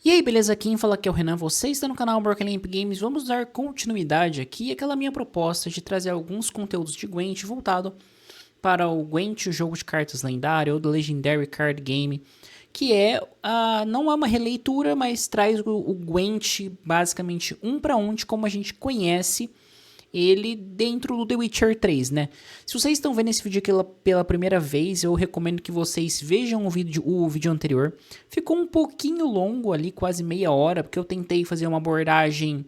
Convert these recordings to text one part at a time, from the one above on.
E aí, beleza? Quem fala aqui é o Renan, você está no canal Broken Games. Vamos dar continuidade aqui àquela minha proposta de trazer alguns conteúdos de Gwent voltado para o Gwent, o jogo de cartas lendário, ou do Legendary Card Game, que não é uma releitura, mas traz o Gwent basicamente um para um de como a gente conhece ele dentro do The Witcher 3, né? Se vocês estão vendo esse vídeo aqui pela primeira vez, eu recomendo que vocês vejam o vídeo anterior. Ficou um pouquinho longo ali, quase meia hora, porque eu tentei fazer uma abordagem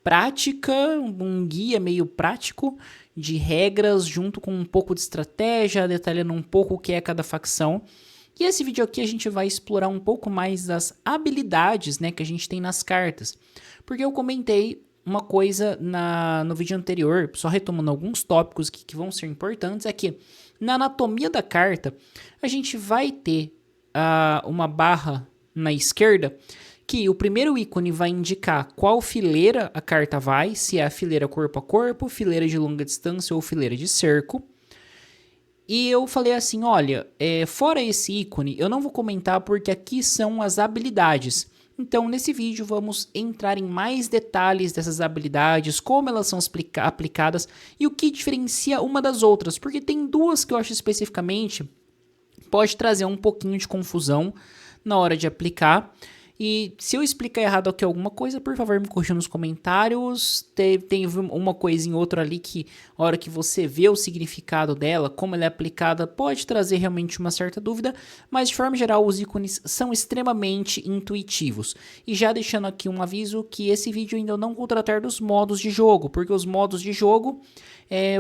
prática, um guia meio prático de regras, junto com um pouco de estratégia, detalhando um pouco o que é cada facção. E esse vídeo aqui a gente vai explorar um pouco mais das habilidades, né, que a gente tem nas cartas. Porque eu comentei uma coisa no vídeo anterior, só retomando alguns tópicos que vão ser importantes, é que na anatomia da carta, a gente vai ter uma barra na esquerda, que o primeiro ícone vai indicar qual fileira a carta vai, se é a fileira corpo a corpo, fileira de longa distância ou fileira de cerco. E eu falei assim, olha, fora esse ícone, eu não vou comentar porque aqui são as habilidades. Então, nesse vídeo, vamos entrar em mais detalhes dessas habilidades, como elas são aplicadas e o que diferencia uma das outras, porque tem duas que eu acho especificamente pode trazer um pouquinho de confusão na hora de aplicar. E se eu explicar errado aqui alguma coisa, por favor me corrija nos comentários. Tem uma coisa em outra ali que, a hora que você vê o significado dela, como ela é aplicada, pode trazer realmente uma certa dúvida, mas de forma geral os ícones são extremamente intuitivos. E já deixando aqui um aviso que esse vídeo ainda não vou tratar dos modos de jogo, porque os modos de jogo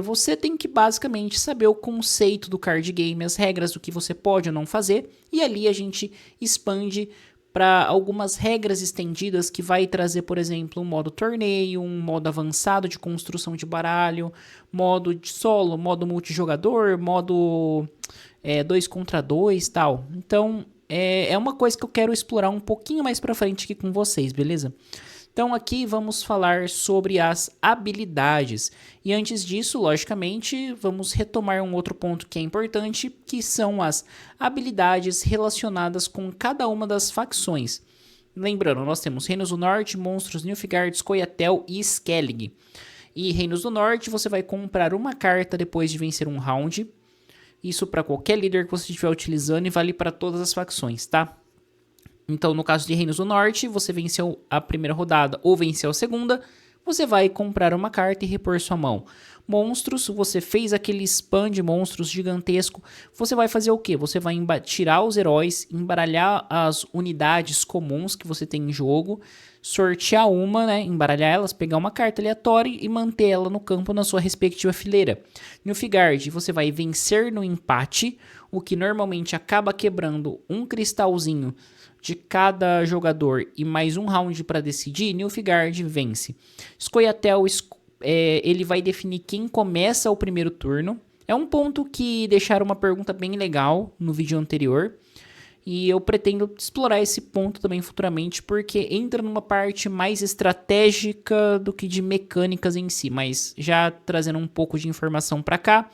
você tem que basicamente saber o conceito do card game, as regras do que você pode ou não fazer, e ali a gente expande para algumas regras estendidas que vai trazer, por exemplo, um modo torneio, um modo avançado de construção de baralho, modo de solo, modo multijogador, modo 2 contra 2 tal. Então, é uma coisa que eu quero explorar um pouquinho mais para frente aqui com vocês, beleza? Então aqui vamos falar sobre as habilidades. E antes disso, logicamente, vamos retomar um outro ponto que é importante, que são as habilidades relacionadas com cada uma das facções. Lembrando, nós temos Reinos do Norte, Monstros, Nilfgaard, Scoia'tael e Skellige. E Reinos do Norte, você vai comprar uma carta depois de vencer um round. Isso para qualquer líder que você estiver utilizando e vale para todas as facções, tá? Então, no caso de Reinos do Norte, você venceu a primeira rodada ou venceu a segunda, você vai comprar uma carta e repor sua mão. Monstros, você fez aquele spam de monstros gigantesco, você vai fazer o quê? Você vai tirar os heróis, embaralhar as unidades comuns que você tem em jogo, sortear uma, né, embaralhar elas, pegar uma carta aleatória e manter ela no campo na sua respectiva fileira. Nilfgaard, você vai vencer no empate, o que normalmente acaba quebrando um cristalzinho de cada jogador e mais um round para decidir. Nilfgaard vence. Scoia'tael, ele vai definir quem começa o primeiro turno. É um ponto que deixaram uma pergunta bem legal no vídeo anterior. E eu pretendo explorar esse ponto também futuramente, porque entra numa parte mais estratégica do que de mecânicas em si. Mas já trazendo um pouco de informação para cá,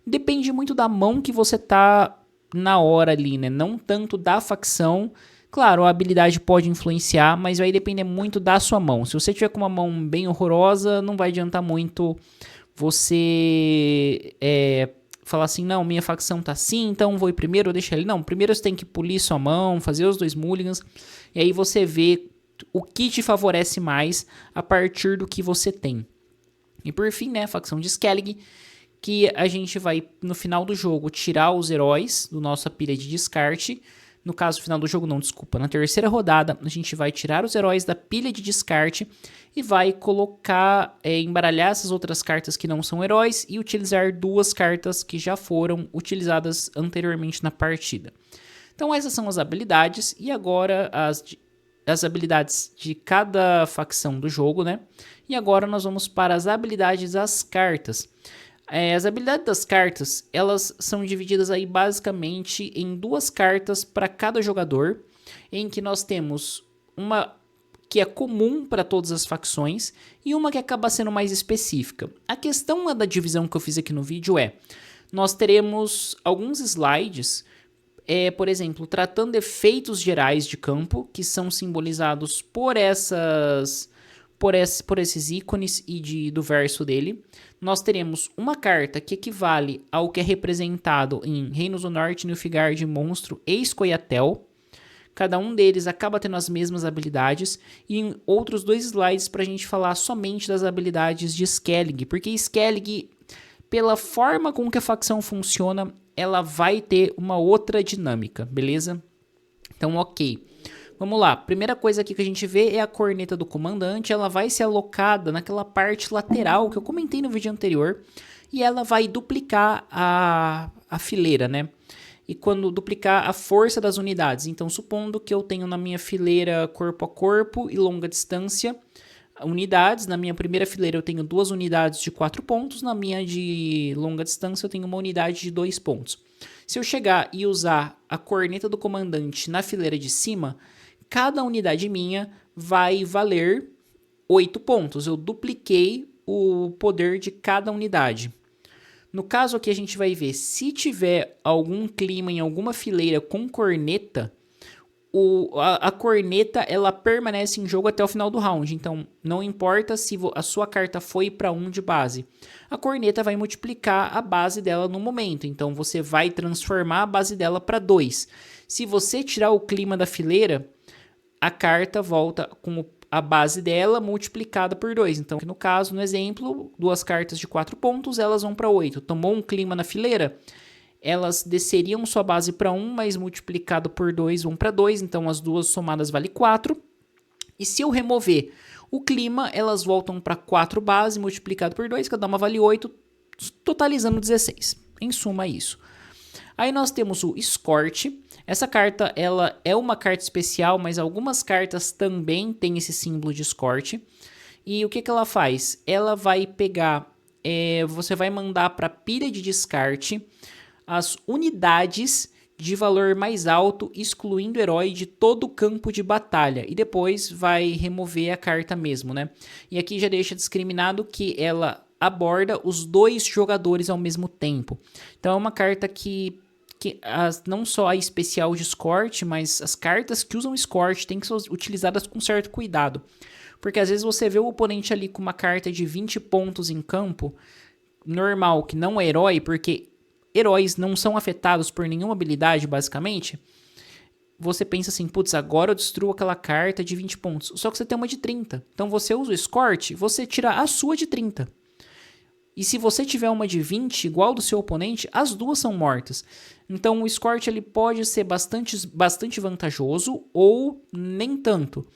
depende muito da mão que você tá na hora ali, né? Não tanto da facção. Claro, a habilidade pode influenciar, mas vai depender muito da sua mão. Se você tiver com uma mão bem horrorosa, não vai adiantar muito você falar assim, não, minha facção tá assim, então vou ir primeiro ou deixa ele. Não, primeiro você tem que polir sua mão, fazer os 2 mulligans, e aí você vê o que te favorece mais a partir do que você tem. E por fim, né, a facção de Skellige, que a gente vai, no final do jogo, tirar os heróis do nossa pilha de descarte. No caso, no final do jogo, não, desculpa. Na terceira rodada, a gente vai tirar os heróis da pilha de descarte e vai colocar, embaralhar essas outras cartas que não são heróis e utilizar 2 cartas que já foram utilizadas anteriormente na partida. Então essas são as habilidades e agora as habilidades de cada facção do jogo, né? E agora nós vamos para as habilidades das cartas. As habilidades das cartas, elas são divididas aí basicamente em 2 cartas para cada jogador, em que nós temos uma que é comum para todas as facções e uma que acaba sendo mais específica. A questão da divisão que eu fiz aqui no vídeo nós teremos alguns slides por exemplo, tratando efeitos gerais de campo, que são simbolizados por esses ícones do verso dele. Nós teremos uma carta que equivale ao que é representado em Reinos do Norte, Nilfgaard, Monstro e Scoia'tael. Cada um deles acaba tendo as mesmas habilidades. E em outros 2 slides para a gente falar somente das habilidades de Skellig. Porque Skellig, pela forma com que a facção funciona, ela vai ter uma outra dinâmica, beleza? Então, ok. Vamos lá, primeira coisa aqui que a gente vê é a corneta do comandante, ela vai ser alocada naquela parte lateral que eu comentei no vídeo anterior, e ela vai duplicar a fileira, né? E quando duplicar a força das unidades, então supondo que eu tenho na minha fileira corpo a corpo e longa distância unidades, na minha primeira fileira eu tenho 2 unidades de 4 pontos, na minha de longa distância eu tenho uma unidade de 2 pontos. Se eu chegar e usar a corneta do comandante na fileira de cima, cada unidade minha vai valer 8 pontos. Eu dupliquei o poder de cada unidade. No caso aqui a gente vai ver, se tiver algum clima em alguma fileira com corneta, a corneta ela permanece em jogo até o final do round. Então não importa se a sua carta foi para 1 de base. A corneta vai multiplicar a base dela no momento. Então você vai transformar a base dela para 2. Se você tirar o clima da fileira, a carta volta com a base dela multiplicada por 2. Então, no caso, no exemplo, 2 cartas de 4 pontos, elas vão para 8. Tomou um clima na fileira, elas desceriam sua base para 1, mas multiplicado por 2 vão para 2. Então, as duas somadas vale 4. E se eu remover o clima, elas voltam para 4 base multiplicado por 2, cada uma vale 8, totalizando 16. Em suma, isso. Aí nós temos o Escort. Essa carta ela é uma carta especial, mas algumas cartas também têm esse símbolo de Escort. E o que ela faz? Ela vai pegar, você vai mandar para a pilha de descarte as unidades de valor mais alto, excluindo o herói de todo o campo de batalha. E depois vai remover a carta mesmo, né? E aqui já deixa discriminado que ela aborda os 2 jogadores ao mesmo tempo. Então é uma carta que não só a especial de Escort, mas as cartas que usam Escort têm que ser utilizadas com certo cuidado. Porque às vezes você vê o oponente ali com uma carta de 20 pontos em campo, normal, que não é herói, porque heróis não são afetados por nenhuma habilidade, basicamente. Você pensa assim, putz, agora eu destruo aquela carta de 20 pontos. Só que você tem uma de 30. Então você usa o Escort, você tira a sua de 30. E se você tiver uma de 20, igual do seu oponente, as duas são mortas. Então o Escort ele pode ser bastante vantajoso ou nem tanto.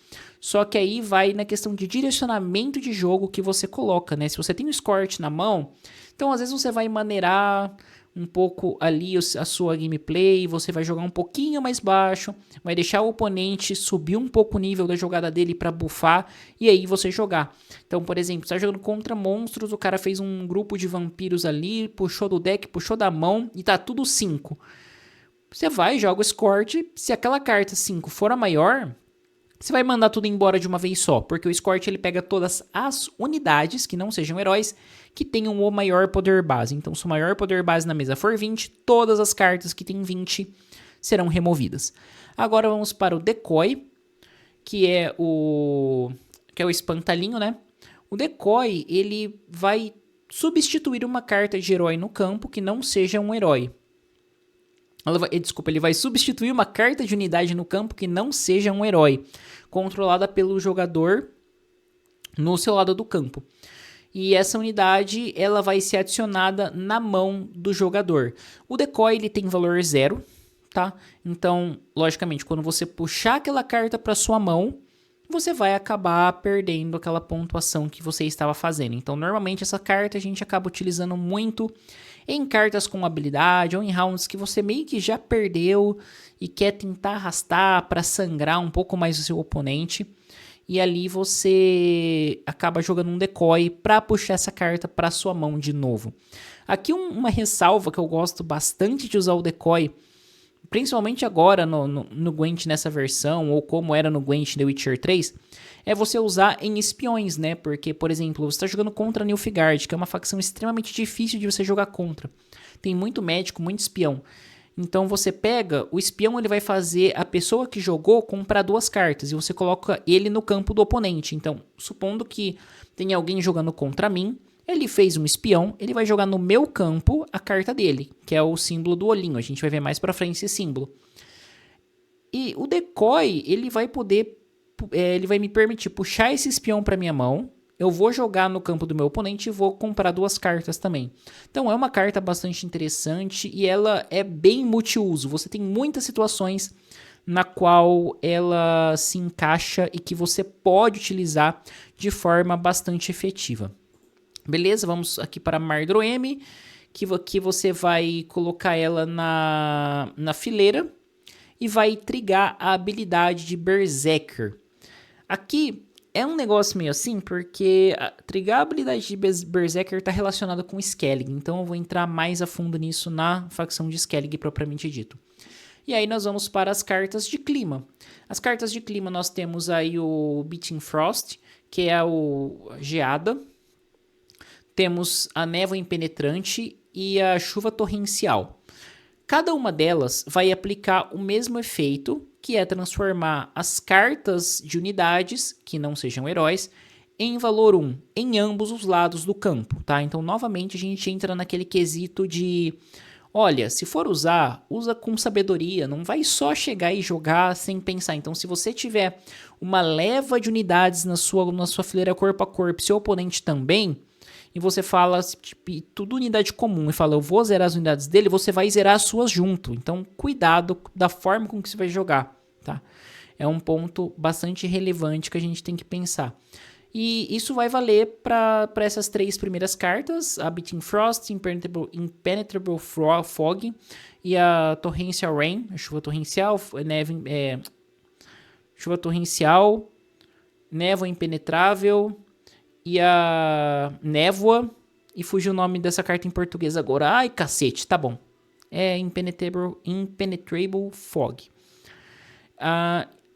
Só que aí vai na questão de direcionamento de jogo que você coloca, né? Se você tem o Escort na mão, então às vezes você vai maneirar um pouco ali a sua gameplay, você vai jogar um pouquinho mais baixo, vai deixar o oponente subir um pouco o nível da jogada dele para buffar e aí você jogar. Então, por exemplo, você tá jogando contra monstros, o cara fez um grupo de vampiros ali, puxou do deck, puxou da mão e tá tudo 5. Você vai, joga o Escort, se aquela carta 5 for a maior, você vai mandar tudo embora de uma vez só, porque o Escort ele pega todas as unidades que não sejam heróis que tenham o maior poder base. Então, se o maior poder base na mesa for 20, todas as cartas que tem 20 serão removidas. Agora vamos para o Decoy, que é o espantalhinho, né? O Decoy, ele vai substituir uma carta de herói no campo que não seja um herói. Ele vai substituir uma carta de unidade no campo que não seja um herói, controlada pelo jogador no seu lado do campo. E essa unidade ela vai ser adicionada na mão do jogador. O Decoy ele tem valor 0, tá? Então, logicamente, quando você puxar aquela carta para sua mão, você vai acabar perdendo aquela pontuação que você estava fazendo. Então, normalmente essa carta a gente acaba utilizando muito em cartas com habilidade ou em rounds que você meio que já perdeu e quer tentar arrastar para sangrar um pouco mais o seu oponente. E ali você acaba jogando um decoy para puxar essa carta para sua mão de novo. Aqui uma ressalva que eu gosto bastante de usar o decoy, principalmente agora no Gwent nessa versão, ou como era no Gwent The Witcher 3, é você usar em espiões, né? Porque, por exemplo, você está jogando contra Nilfgaard, que é uma facção extremamente difícil de você jogar contra. Tem muito médico, muito espião. Então você pega, o espião ele vai fazer a pessoa que jogou comprar 2 cartas e você coloca ele no campo do oponente. Então, supondo que tem alguém jogando contra mim, ele fez um espião, ele vai jogar no meu campo a carta dele, que é o símbolo do olhinho. A gente vai ver mais pra frente esse símbolo. E o decoy, ele vai poder, ele vai me permitir puxar esse espião pra minha mão. Eu vou jogar no campo do meu oponente e vou comprar 2 cartas também. Então é uma carta bastante interessante e ela é bem multiuso. Você tem muitas situações na qual ela se encaixa e que você pode utilizar de forma bastante efetiva. Beleza, vamos aqui para Mardroeme, que você vai colocar ela na fileira e vai trigar a habilidade de Berserker. Aqui é um negócio meio assim, porque trigar a habilidade de Berserker está relacionada com Skellig, então eu vou entrar mais a fundo nisso na facção de Skellig propriamente dito. E aí nós vamos para as cartas de clima. As cartas de clima nós temos aí o Beating Frost, que é o Geada. Temos a Névoa Impenetrante e a Chuva Torrencial. Cada uma delas vai aplicar o mesmo efeito, que é transformar as cartas de unidades, que não sejam heróis, em valor 1, em ambos os lados do campo, tá? Então, novamente, a gente entra naquele quesito de... Olha, se for usar, usa com sabedoria, não vai só chegar e jogar sem pensar. Então, se você tiver uma leva de unidades na sua fileira corpo a corpo, seu oponente também... E você fala, tipo, tudo unidade comum, e fala, eu vou zerar as unidades dele, você vai zerar as suas junto. Então, cuidado da forma com que você vai jogar, tá? É um ponto bastante relevante que a gente tem que pensar. E isso vai valer para essas 3 primeiras cartas, a Beating Frost, Impenetrable Fog e a Torrential Rain, a chuva torrencial, chuva torrencial, névoa impenetrável... E a Névoa. E fugiu o nome dessa carta em português agora. Ai, cacete, tá bom. É Impenetrable Fog.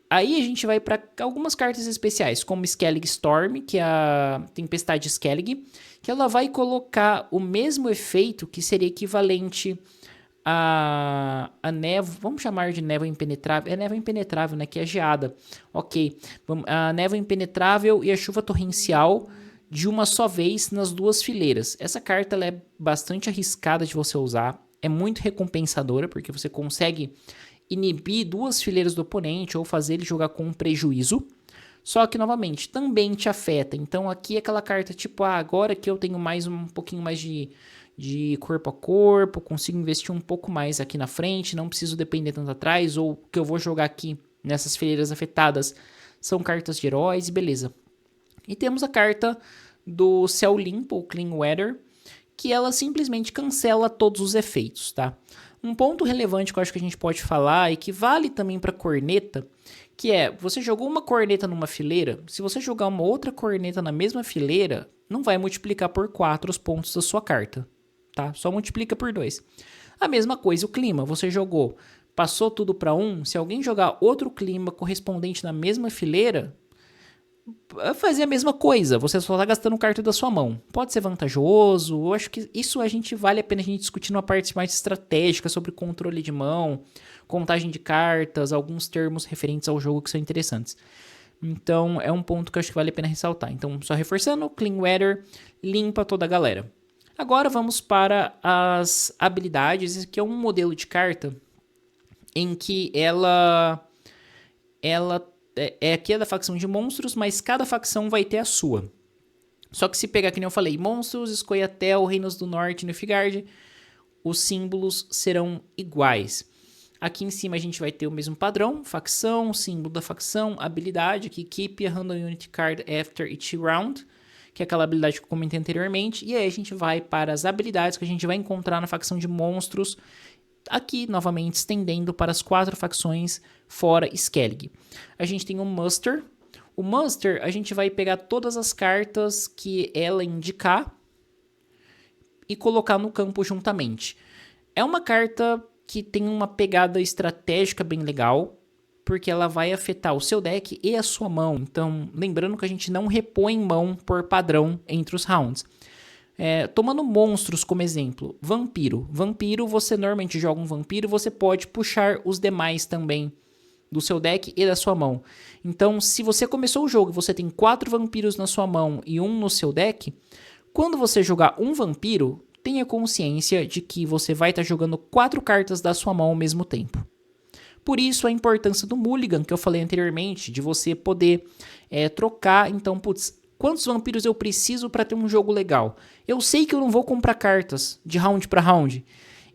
Aí a gente vai para algumas cartas especiais, como Skellig Storm, que é a Tempestade Skellig, que ela vai colocar o mesmo efeito que seria equivalente a névoa, vamos chamar de névoa impenetrável, é névoa impenetrável, né, que é geada, ok, a névoa impenetrável e a chuva torrencial de uma só vez nas 2 fileiras. Essa carta ela é bastante arriscada de você usar, é muito recompensadora, porque você consegue inibir 2 fileiras do oponente ou fazer ele jogar com um prejuízo, só que, novamente, também te afeta. Então, aqui é aquela carta tipo, agora que eu tenho mais um pouquinho mais de corpo a corpo, consigo investir um pouco mais aqui na frente, não preciso depender tanto atrás, ou o que eu vou jogar aqui nessas fileiras afetadas são cartas de heróis, beleza. E temos a carta do Céu Limpo, o Clean Weather, que ela simplesmente cancela todos os efeitos, tá? Um ponto relevante que eu acho que a gente pode falar e que vale também para corneta, que é, você jogou uma corneta numa fileira, se você jogar uma outra corneta na mesma fileira, não vai multiplicar por 4 os pontos da sua carta, tá? Só multiplica por 2. A mesma coisa o clima, você jogou, passou tudo para 1, se alguém jogar outro clima correspondente na mesma fileira, vai fazer a mesma coisa, você só está gastando carta da sua mão. Pode ser vantajoso, eu acho que isso vale a pena a gente discutir numa parte mais estratégica sobre controle de mão, contagem de cartas, alguns termos referentes ao jogo que são interessantes. Então, é um ponto que eu acho que vale a pena ressaltar. Então, só reforçando, Clean Weather limpa toda a galera. Agora vamos para as habilidades, que é um modelo de carta em que ela aqui é da facção de monstros, mas cada facção vai ter a sua. Só que se pegar, que nem eu falei, monstros, Scoia'tael, Reinos do Norte e Nilfgaard, os símbolos serão iguais. Aqui em cima a gente vai ter o mesmo padrão, facção, símbolo da facção, habilidade, que keep a random unit card after each round, que é aquela habilidade que eu comentei anteriormente. E aí a gente vai para as habilidades que a gente vai encontrar na facção de monstros, aqui novamente estendendo para as 4 facções fora Skellig. A gente tem o Muster. O Muster a gente vai pegar todas as cartas que ela indicar e colocar no campo juntamente. É uma carta que tem uma pegada estratégica bem legal, porque ela vai afetar o seu deck e a sua mão. Então, lembrando que a gente não repõe mão por padrão entre os rounds. Tomando monstros como exemplo, vampiro. Vampiro, você normalmente joga um vampiro, você pode puxar os demais também do seu deck e da sua mão. Então, se você começou o jogo e você tem 4 vampiros na sua mão e um no seu deck, quando você jogar um vampiro, tenha consciência de que você vai estar jogando 4 cartas da sua mão ao mesmo tempo. Por isso a importância do mulligan, que eu falei anteriormente, de você poder trocar. Então, putz, quantos vampiros eu preciso para ter um jogo legal? Eu sei que eu não vou comprar cartas de round para round.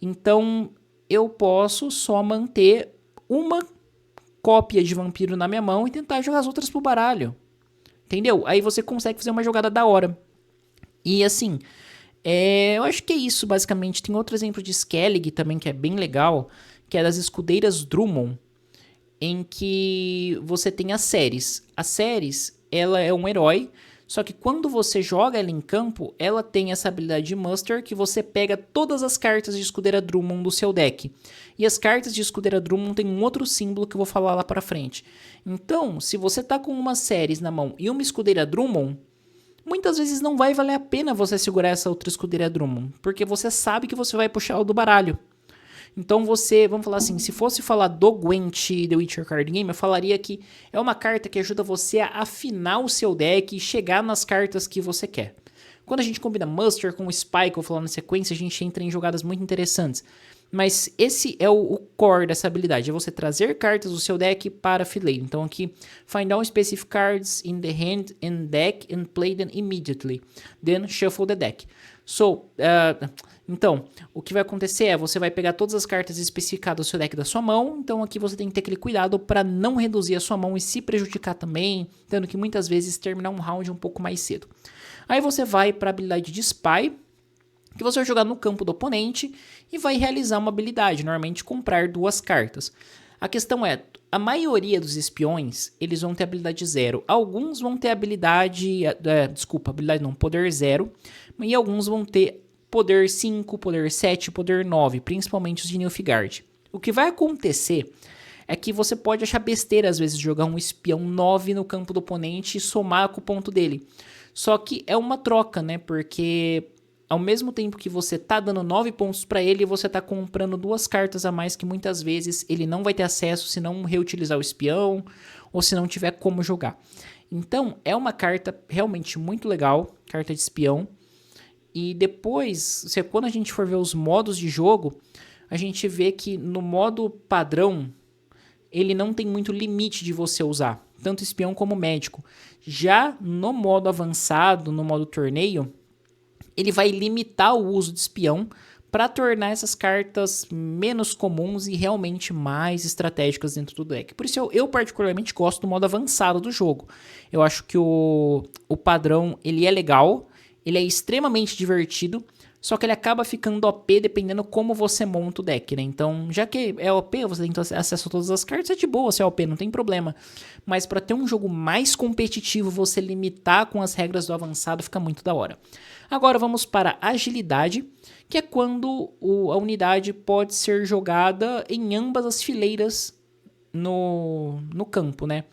Então, eu posso só manter uma cópia de vampiro na minha mão e tentar jogar as outras pro baralho. Entendeu? Aí você consegue fazer uma jogada da hora. E assim, eu acho que é isso basicamente. Tem outro exemplo de Skellig também que é bem legal, que é das escudeiras Drummond, em que você tem as séries. A séries, ela é um herói, só que quando você joga ela em campo, ela tem essa habilidade de Muster, que você pega todas as cartas de escudeira Drummond do seu deck. E as cartas de escudeira Drummond tem um outro símbolo que eu vou falar lá pra frente. Então, se você tá com umas séries na mão e uma escudeira Drummond, muitas vezes não vai valer a pena você segurar essa outra escudeira Drummond, porque você sabe que você vai puxar o do baralho. Então você, vamos falar assim, se fosse falar do Gwent The Witcher Card Game, eu falaria que é uma carta que ajuda você a afinar o seu deck e chegar nas cartas que você quer. Quando a gente combina Muster com o Spike, eu vou falar na sequência, a gente entra em jogadas muito interessantes. Mas esse é o core dessa habilidade, é você trazer cartas do seu deck para a fileira. Então aqui, find all specific cards in the hand and deck and play them immediately. Then shuffle the deck. Então, o que vai acontecer é, você vai pegar todas as cartas especificadas do seu deck da sua mão, então aqui você tem que ter aquele cuidado para não reduzir a sua mão e se prejudicar também, tendo que muitas vezes terminar um round um pouco mais cedo. Aí você vai para a habilidade de Spy, que você vai jogar no campo do oponente e vai realizar uma habilidade, normalmente comprar 2 cartas. A questão é, a maioria dos espiões, eles vão ter habilidade 0. Alguns vão ter poder 0, e alguns vão ter poder 5, poder 7, poder 9, principalmente os de Nilfgaard. O que vai acontecer é que você pode achar besteira às vezes jogar um espião 9 no campo do oponente e somar com o ponto dele. Só que é uma troca, né? Porque ao mesmo tempo que você tá dando 9 pontos para ele, você tá comprando 2 cartas a mais que muitas vezes ele não vai ter acesso se não reutilizar o espião ou se não tiver como jogar. Então, é uma carta realmente muito legal, carta de espião. E depois, quando a gente for ver os modos de jogo, a gente vê que no modo padrão, ele não tem muito limite de você usar, tanto espião como médico. Já no modo avançado, no modo torneio, ele vai limitar o uso de espião para tornar essas cartas menos comuns e realmente mais estratégicas dentro do deck. Por isso eu particularmente gosto do modo avançado do jogo. Eu acho que o padrão ele é legal, ele é extremamente divertido, só que ele acaba ficando OP dependendo como você monta o deck, né? Então, já que é OP, você tem acesso a todas as cartas, é de boa ser OP, não tem problema. Mas para ter um jogo mais competitivo, você limitar com as regras do avançado fica muito da hora. Agora vamos para agilidade, que é quando a unidade pode ser jogada em ambas as fileiras no campo, né?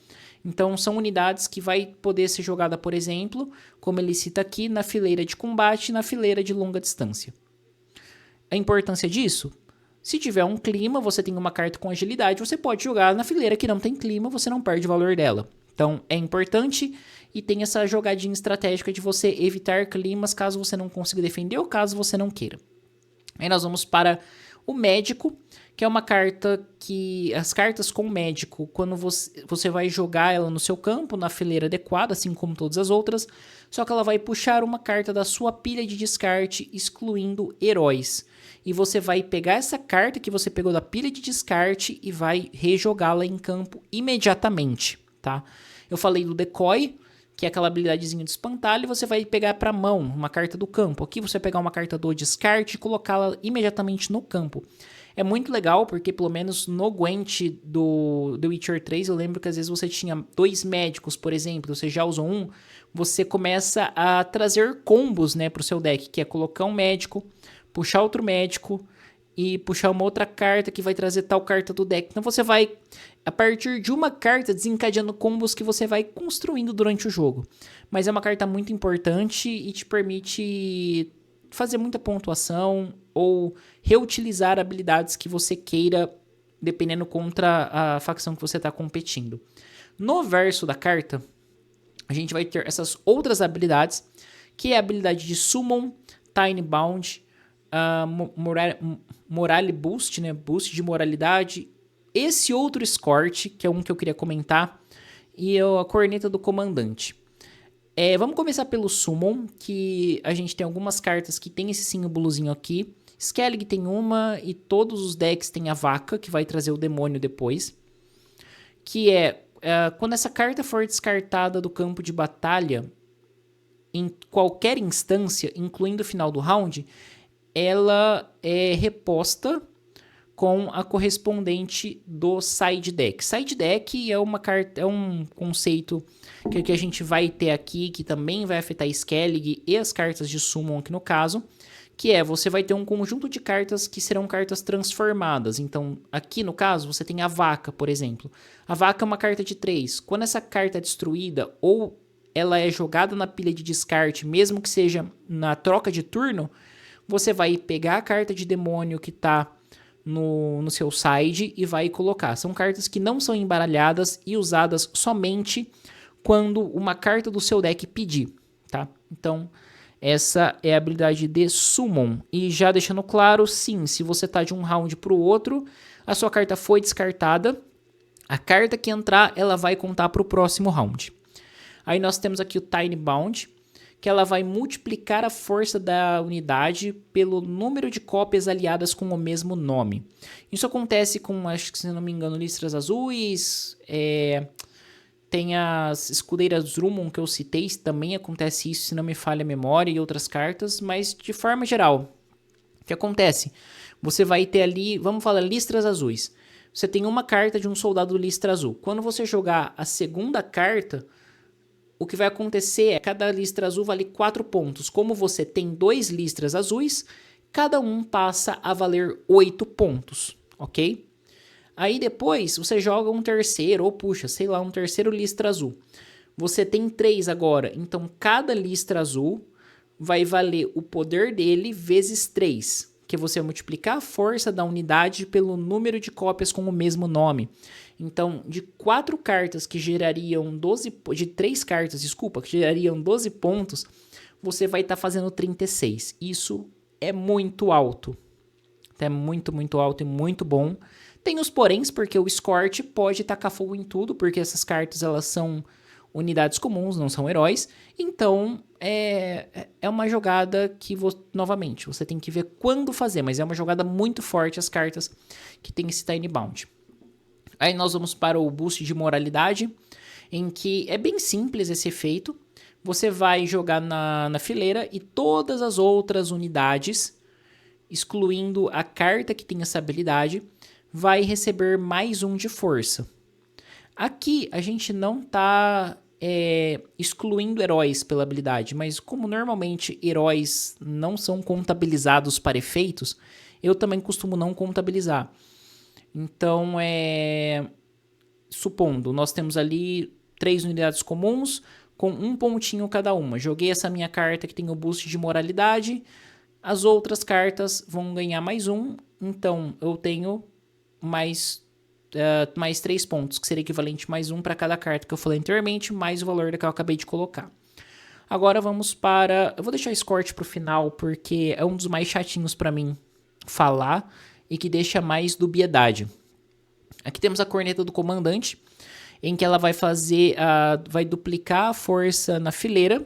Então são unidades que vai poder ser jogada, por exemplo, como ele cita aqui, na fileira de combate e na fileira de longa distância. A importância disso? Se tiver um clima, você tem uma carta com agilidade, você pode jogar na fileira que não tem clima, você não perde o valor dela. Então é importante e tem essa jogadinha estratégica de você evitar climas caso você não consiga defender ou caso você não queira. Aí nós vamos para o médico, que é uma carta que... As cartas com médico, quando você vai jogar ela no seu campo, na fileira adequada, assim como todas as outras, só que ela vai puxar uma carta da sua pilha de descarte, excluindo heróis. E você vai pegar essa carta que você pegou da pilha de descarte e vai rejogá-la em campo imediatamente, tá? Eu falei do decoy, que é aquela habilidadezinha de espantalho, e você vai pegar para mão uma carta do campo. Aqui você vai pegar uma carta do descarte e colocá-la imediatamente no campo. É muito legal, porque pelo menos no Gwent do The Witcher 3, eu lembro que às vezes você tinha 2 médicos, por exemplo, você já usou um, você começa a trazer combos, né, pro seu deck, que é colocar um médico, puxar outro médico e puxar uma outra carta que vai trazer tal carta do deck. Então você vai, a partir de uma carta, desencadeando combos que você vai construindo durante o jogo. Mas é uma carta muito importante e te permite fazer muita pontuação ou reutilizar habilidades que você queira, dependendo contra a facção que você está competindo. No verso da carta, a gente vai ter essas outras habilidades, que é a habilidade de Summon, Tiny Bound, Morale Boost, né? Boost de moralidade. Esse outro Escort, que é um que eu queria comentar, e a Corneta do Comandante. Vamos começar pelo Summon, que a gente tem algumas cartas que tem esse símbolozinho aqui. Skellig tem uma e todos os decks tem a vaca, que vai trazer o demônio depois. Que quando essa carta for descartada do campo de batalha, em qualquer instância, incluindo o final do round, ela é reposta com a correspondente do side deck. Side deck é um conceito que a gente vai ter aqui, que também vai afetar Skellig e as cartas de Summon aqui no caso, que você vai ter um conjunto de cartas que serão cartas transformadas. Então, aqui no caso, você tem a vaca, por exemplo. A vaca é uma carta de 3. Quando essa carta é destruída ou ela é jogada na pilha de descarte, mesmo que seja na troca de turno, você vai pegar a carta de demônio que está no seu side e vai colocar. São cartas que não são embaralhadas e usadas somente quando uma carta do seu deck pedir, tá? Então, essa é a habilidade de Summon. E já deixando claro, sim, se você tá de um round para o outro, a sua carta foi descartada, a carta que entrar, ela vai contar para o próximo round. Aí nós temos aqui o Tiny Bound, que ela vai multiplicar a força da unidade pelo número de cópias aliadas com o mesmo nome. Isso acontece com, acho que se não me engano, listras azuis, tem as escudeiras Drummond que eu citei, também acontece isso, se não me falha a memória, e outras cartas, mas de forma geral, o que acontece? Você vai ter ali, vamos falar, listras azuis. Você tem uma carta de um soldado listra azul. Quando você jogar a segunda carta, o que vai acontecer é que cada listra azul vale 4 pontos. Como você tem 2 listras azuis, cada um passa a valer 8 pontos, ok? Aí depois você joga um terceiro, ou puxa, sei lá, um terceiro listra azul. Você tem 3 agora, então cada listra azul vai valer o poder dele vezes 3, que você vai multiplicar a força da unidade pelo número de cópias com o mesmo nome. Então, de 4 cartas que gerariam 12... De 3 cartas, desculpa, que gerariam 12 pontos, você vai estar fazendo 36. Isso é muito alto. É muito, muito alto e muito bom. Tem os poréns, porque o Escort pode tacar fogo em tudo, porque essas cartas elas são unidades comuns, não são heróis. Então, é uma jogada que, novamente, você tem que ver quando fazer, mas é uma jogada muito forte as cartas que tem esse Tiny Bound. Aí nós vamos para o boost de moralidade, em que é bem simples esse efeito. Você vai jogar na fileira e todas as outras unidades, excluindo a carta que tem essa habilidade, vai receber mais 1 de força. Aqui a gente não está excluindo heróis pela habilidade, mas como normalmente heróis não são contabilizados para efeitos, eu também costumo não contabilizar. Então, supondo, nós temos ali 3 unidades comuns com 1 pontinho cada uma. Joguei essa minha carta que tem o boost de moralidade, as outras cartas vão ganhar mais 1, então eu tenho mais 3 pontos, que seria equivalente mais 1 para cada carta que eu falei anteriormente, mais o valor da que eu acabei de colocar. Agora vamos para... Eu vou deixar Escort para o final, porque é um dos mais chatinhos para mim falar e que deixa mais dubiedade. Aqui temos a Corneta do Comandante, em que ela vai vai duplicar a força na fileira,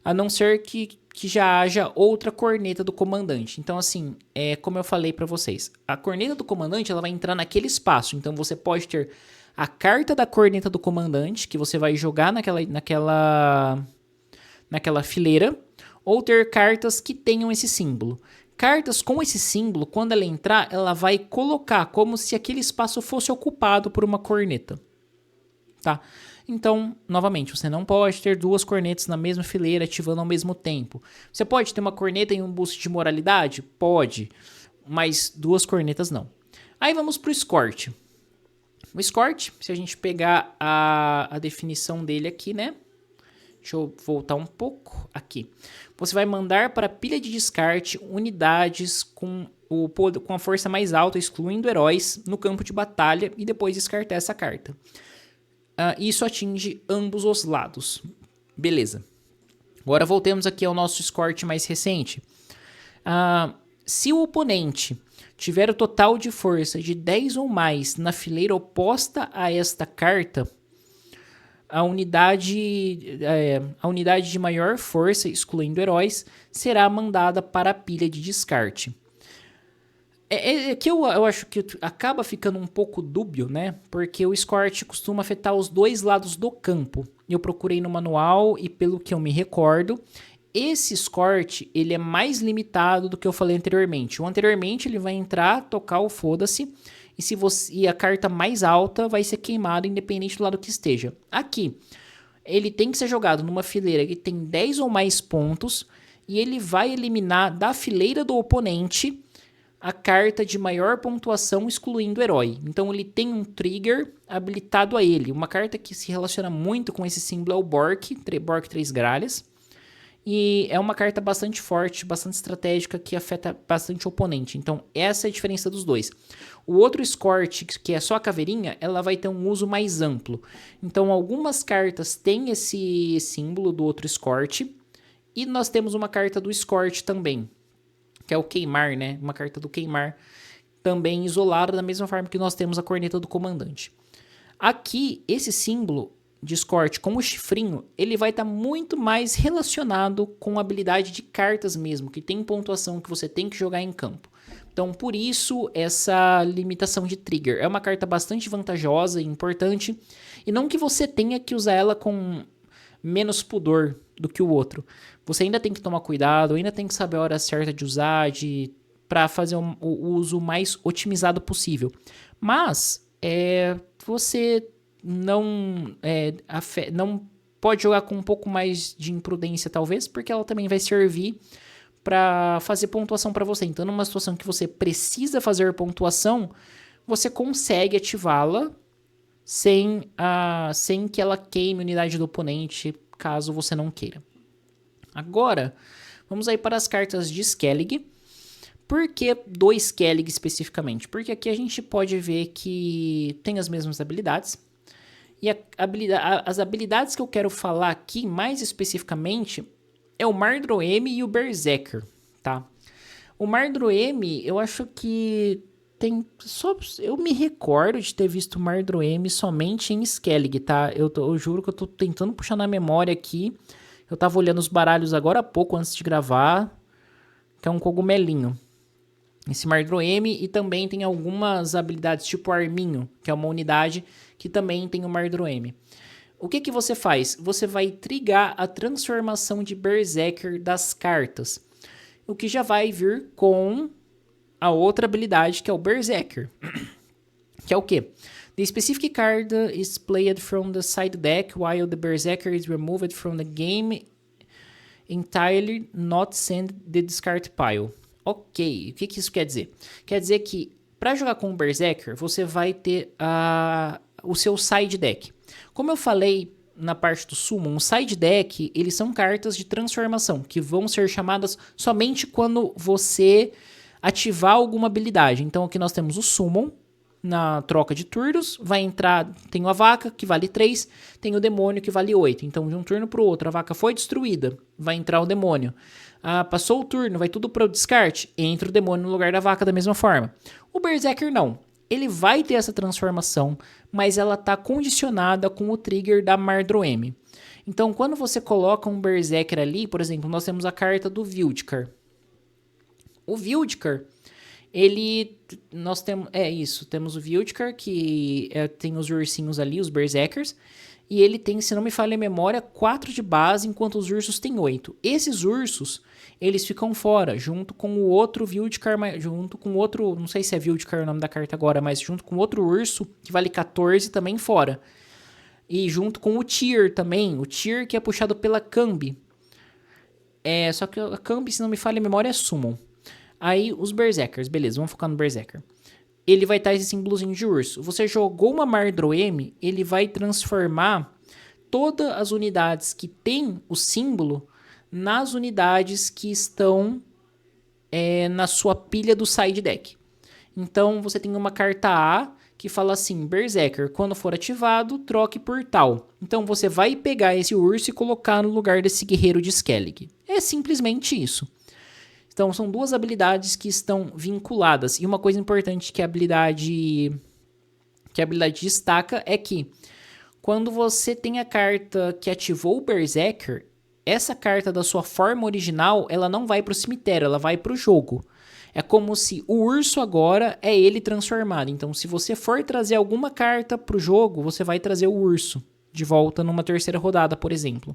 a não ser que já haja outra Corneta do Comandante. Então, assim, como eu falei para vocês, a Corneta do Comandante ela vai entrar naquele espaço. Então, você pode ter a carta da Corneta do Comandante, que você vai jogar naquela fileira, ou ter cartas que tenham esse símbolo. Cartas com esse símbolo, quando ela entrar, ela vai colocar como se aquele espaço fosse ocupado por uma corneta, tá? Então, novamente, você não pode ter 2 cornetas na mesma fileira ativando ao mesmo tempo. Você pode ter uma corneta e um boost de moralidade? Pode, mas 2 cornetas não. Aí vamos para o Escort. O Escort, se a gente pegar a definição dele aqui, né? Deixa eu voltar um pouco aqui. Você vai mandar para a pilha de descarte unidades com a força mais alta, excluindo heróis, no campo de batalha e depois descartar essa carta. Isso atinge ambos os lados. Beleza. Agora voltemos aqui ao nosso escort mais recente. Se o oponente tiver o total de força de 10 ou mais na fileira oposta a esta carta, a unidade de maior força, excluindo heróis, será mandada para a pilha de descarte. Que eu acho que acaba ficando um pouco dúbio, né? Porque o escort costuma afetar os dois lados do campo. Eu procurei no manual e pelo que eu me recordo, esse escort ele é mais limitado do que eu falei anteriormente. O anteriormente ele vai entrar, tocar o foda-se, e a carta mais alta vai ser queimada independente do lado que esteja. Aqui, ele tem que ser jogado numa fileira que tem 10 ou mais pontos e ele vai eliminar da fileira do oponente a carta de maior pontuação, excluindo o herói. Então ele tem um trigger habilitado a ele. Uma carta que se relaciona muito com esse símbolo é o Bork 3 Gralhas. E é uma carta bastante forte, bastante estratégica, que afeta bastante o oponente. Então, essa é a diferença dos dois. O outro escort, que é só a caveirinha, ela vai ter um uso mais amplo. Então, algumas cartas têm esse símbolo do outro escort. E nós temos uma carta do escort também, que é o queimar, né? Uma carta do queimar, também isolada, da mesma forma que nós temos a corneta do comandante. Aqui, esse símbolo de escort com o chifrinho, ele vai estar muito mais relacionado com a habilidade de cartas mesmo, que tem pontuação que você tem que jogar em campo. Então, por isso, essa limitação de trigger. É uma carta bastante vantajosa e importante, e não que você tenha que usar ela com menos pudor do que o outro. Você ainda tem que tomar cuidado, ainda tem que saber a hora certa de usar, para fazer o uso mais otimizado possível. Mas, você não pode jogar com um pouco mais de imprudência, talvez, porque ela também vai servir para fazer pontuação para você. Então, numa situação que você precisa fazer pontuação, você consegue ativá-la sem que ela queime a unidade do oponente, caso você não queira. Agora, vamos aí para as cartas de Skellig. Por que do Skellig especificamente? Porque aqui a gente pode ver que tem as mesmas habilidades. E as habilidades que eu quero falar aqui, mais especificamente, é o Mardroeme e o Berserker, tá? O Mardroeme, eu acho que eu me recordo de ter visto o Mardroeme somente em Skellig, tá? Eu juro que eu tô tentando puxar na memória aqui. Eu tava olhando os baralhos agora há pouco, antes de gravar, que é um cogumelinho. Esse Mardroeme, e também tem algumas habilidades tipo Arminho, que é uma unidade que também tem o Mardroeme. O que você faz? Você vai trigar a transformação de Berserker das cartas, o que já vai vir com a outra habilidade, que é o Berserker. Que é o quê? The specific card is played from the side deck, while the Berserker is removed from the game entirely, not send the discard pile. Ok, o que isso quer dizer? Quer dizer que para jogar com o Berserker, você vai ter o seu side deck. Como eu falei na parte do Summon, o side deck, eles são cartas de transformação, que vão ser chamadas somente quando você ativar alguma habilidade. Então aqui nós temos o Summon, na troca de turnos, vai entrar, tem a vaca, que vale 3, tem o demônio, que vale 8. Então, de um turno para o outro, a vaca foi destruída, vai entrar o demônio. Passou o turno, vai tudo para o descarte, entra o demônio no lugar da vaca da mesma forma. O Berserker não. Ele vai ter essa transformação, mas ela está condicionada com o trigger da Mardroeme. Então, quando você coloca um Berserker ali, por exemplo, nós temos a carta do Vildkar. O Vildkar, temos o Vildkar, que tem os ursinhos ali, os Berserkers, e ele tem, se não me falha a memória, 4 de base, enquanto os ursos têm 8. Esses ursos, eles ficam fora, junto com o outro Vildkar, junto com outro, não sei se é Vildkar o nome da carta agora, mas junto com outro urso, que vale 14, também fora. E junto com o Tyr também, o Tyr que é puxado pela Kambi. Só que a Kambi, se não me falha a memória, é Summon. Aí, os Berserkers, beleza, vamos focar no Berserker. Ele vai estar esse símbolozinho de urso. Você jogou uma Mardroeme, ele vai transformar todas as unidades que tem o símbolo nas unidades que estão na sua pilha do side deck. Então você tem uma carta A que fala assim, Berserker, quando for ativado, troque por tal. Então você vai pegar esse urso e colocar no lugar desse guerreiro de Skellig. É simplesmente isso. Então são duas habilidades que estão vinculadas. E uma coisa importante que a habilidade destaca é que quando você tem a carta que ativou o Berserker, essa carta da sua forma original, ela não vai para o cemitério, ela vai para o jogo. É como se o urso agora é ele transformado. Então, se você for trazer alguma carta para o jogo, você vai trazer o urso de volta numa terceira rodada, por exemplo.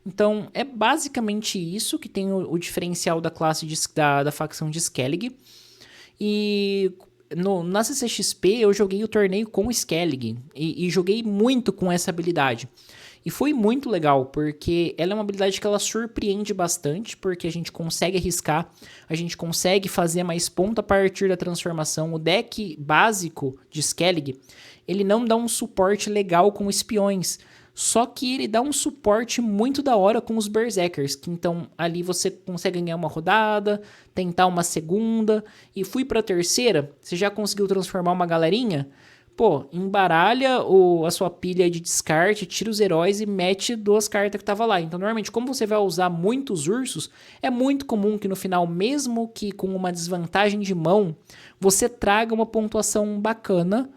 Então, é basicamente isso que tem o diferencial da classe da facção de Skellig. E na CCXP eu joguei o torneio com o Skellig e joguei muito com essa habilidade. E foi muito legal, porque ela é uma habilidade que ela surpreende bastante, porque a gente consegue arriscar, a gente consegue fazer mais ponto a partir da transformação. O deck básico de Skellig, ele não dá um suporte legal com espiões, só que ele dá um suporte muito da hora com os Berserkers, que então ali você consegue ganhar uma rodada, tentar uma segunda, e fui pra terceira, você já conseguiu transformar uma galerinha? Pô, embaralha a sua pilha de descarte, tira os heróis e mete duas cartas que tava lá. Então, normalmente, como você vai usar muitos ursos, é muito comum que no final, mesmo que com uma desvantagem de mão, você traga uma pontuação bacana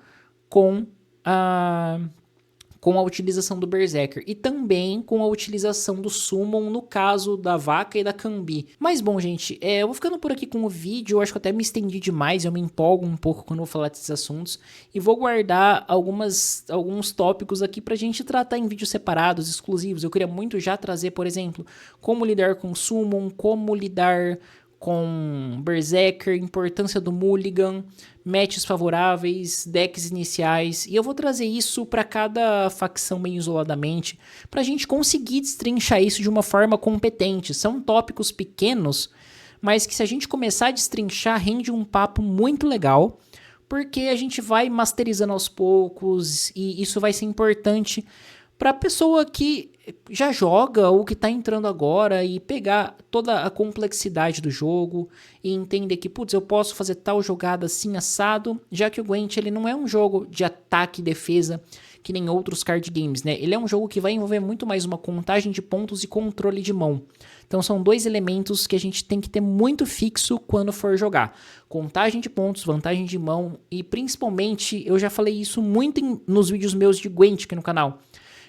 com a utilização do Berserker e também com a utilização do Summon no caso da Vaca e da Cambi. Mas bom, gente, eu vou ficando por aqui com o vídeo, eu acho que eu até me estendi demais, eu me empolgo um pouco quando eu vou falar desses assuntos e vou guardar alguns tópicos aqui pra gente tratar em vídeos separados, exclusivos. Eu queria muito já trazer, por exemplo, como lidar com Summon, como lidar com Berserker, importância do Mulligan, matches favoráveis, decks iniciais, e eu vou trazer isso para cada facção meio isoladamente, para a gente conseguir destrinchar isso de uma forma competente. São tópicos pequenos, mas que se a gente começar a destrinchar, rende um papo muito legal, porque a gente vai masterizando aos poucos, e isso vai ser importante para a pessoa que já joga ou que está entrando agora e pegar toda a complexidade do jogo e entender que, putz, eu posso fazer tal jogada assim assado, já que o Gwent ele não é um jogo de ataque e defesa que nem outros card games, né? Ele é um jogo que vai envolver muito mais uma contagem de pontos e controle de mão. Então são dois elementos que a gente tem que ter muito fixo quando for jogar. Contagem de pontos, vantagem de mão e principalmente, eu já falei isso muito nos vídeos meus de Gwent aqui no canal,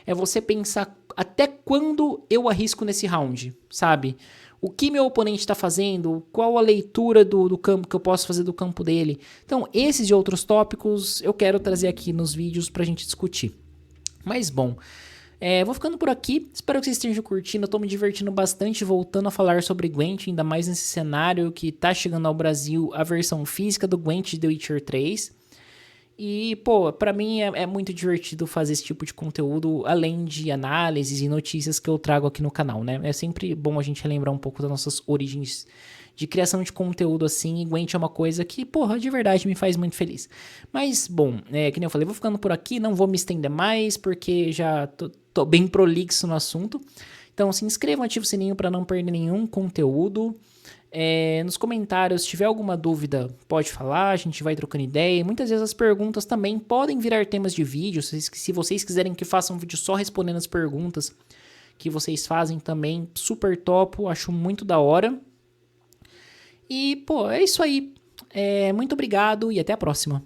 é você pensar até quando eu arrisco nesse round, sabe? O que meu oponente está fazendo, qual a leitura do campo que eu posso fazer do campo dele. Então, esses e outros tópicos eu quero trazer aqui nos vídeos pra gente discutir. Mas bom, vou ficando por aqui, espero que vocês estejam curtindo, eu tô me divertindo bastante voltando a falar sobre Gwent, ainda mais nesse cenário que tá chegando ao Brasil a versão física do Gwent de The Witcher 3. E, pô, pra mim é muito divertido fazer esse tipo de conteúdo, além de análises e notícias que eu trago aqui no canal, né? É sempre bom a gente relembrar um pouco das nossas origens de criação de conteúdo assim, e Gwent é uma coisa que, porra, de verdade me faz muito feliz. Mas, bom, que nem eu falei, vou ficando por aqui, não vou me estender mais, porque já tô bem prolixo no assunto. Então se inscrevam, ative o sininho pra não perder nenhum conteúdo. Nos comentários, se tiver alguma dúvida, pode falar, a gente vai trocando ideia. Muitas vezes as perguntas também podem virar temas de vídeo, se vocês quiserem que faça um vídeo só respondendo as perguntas que vocês fazem também, super topo, acho muito da hora. E, pô, é isso aí. Muito obrigado e até a próxima.